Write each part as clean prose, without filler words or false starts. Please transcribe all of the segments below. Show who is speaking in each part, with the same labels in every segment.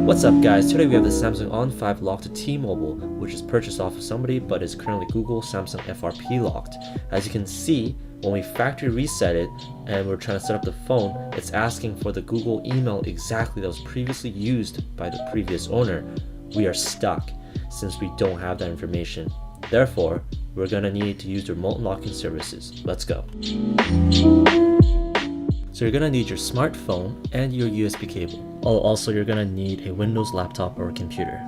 Speaker 1: What's up guys, today we have the Samsung On 5 locked to T-Mobile, which is purchased off of somebody but is currently Google Samsung FRP locked. As you can see, when we factory reset it and we're trying to set up the phone, it's asking for the Google email exactly that was previously used by the previous owner. We are stuck since we don't have that information. Therefore, we're gonna need to use the remote unlocking services. Let's go. So you're gonna need your smartphone and your USB cable. Oh, also you're gonna need a Windows laptop or computer.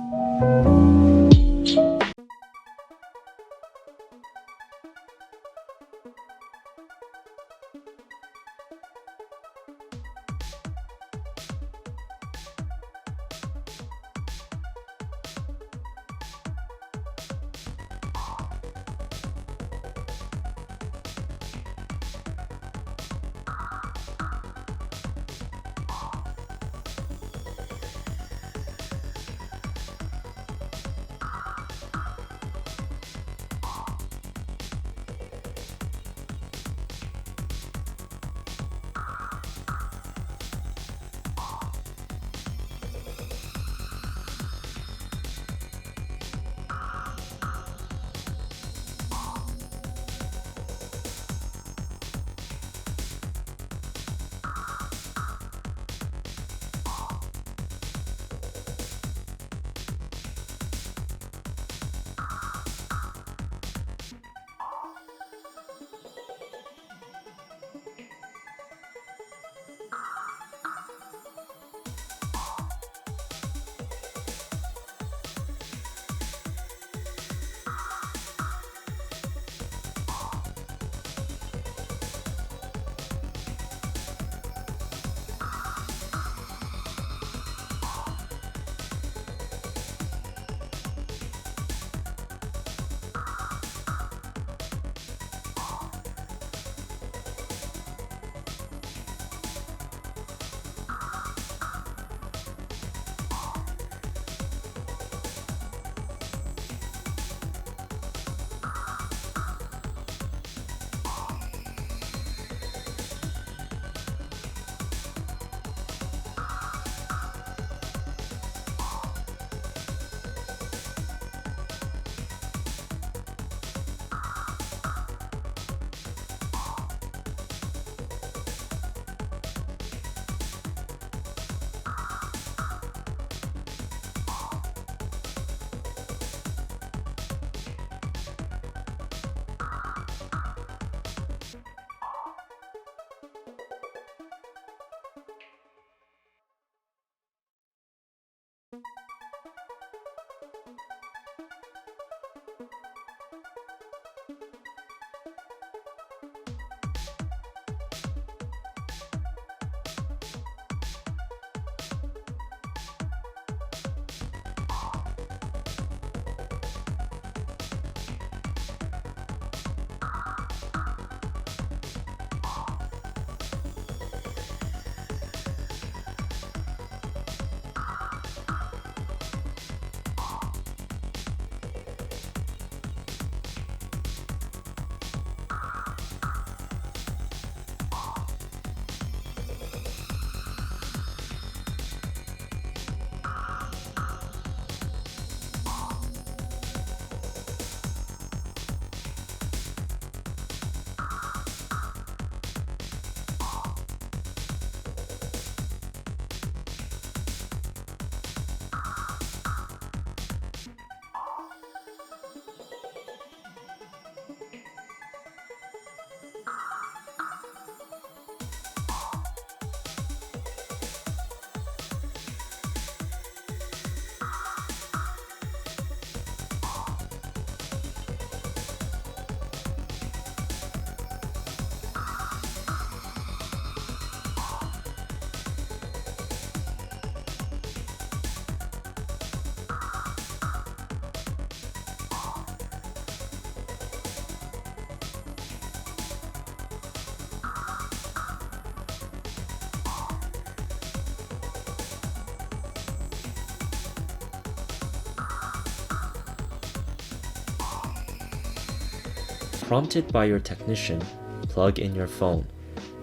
Speaker 1: Prompted by your technician, plug in your phone.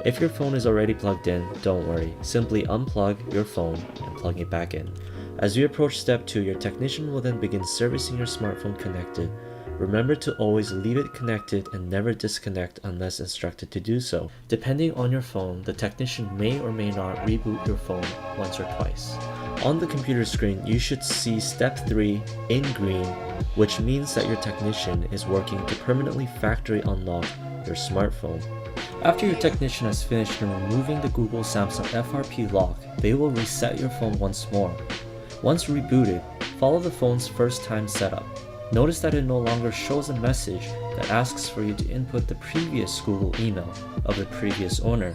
Speaker 1: If your phone is already plugged in, don't worry, simply unplug your phone and plug it back in. As we approach step 2, your technician will then begin servicing your smartphone connected. Remember to always leave it connected and never disconnect unless instructed to do so. Depending on your phone, the technician may or may not reboot your phone once or twice. On the computer screen, you should see step 3 in green, which means that your technician is working to permanently factory unlock your smartphone. After your technician has finished in removing the Google Samsung FRP lock, they will reset your phone once more. Once rebooted, follow the phone's first time setup. Notice that it no longer shows a message that asks for you to input the previous Google email of the previous owner.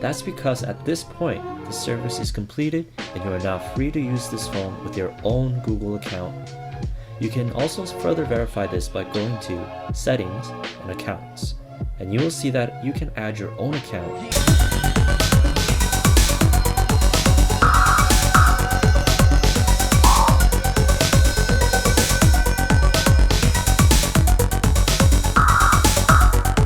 Speaker 1: That's because at this point, the service is completed and you are now free to use this phone with your own Google account. You can also further verify this by going to Settings and Accounts, and you will see that you can add your own account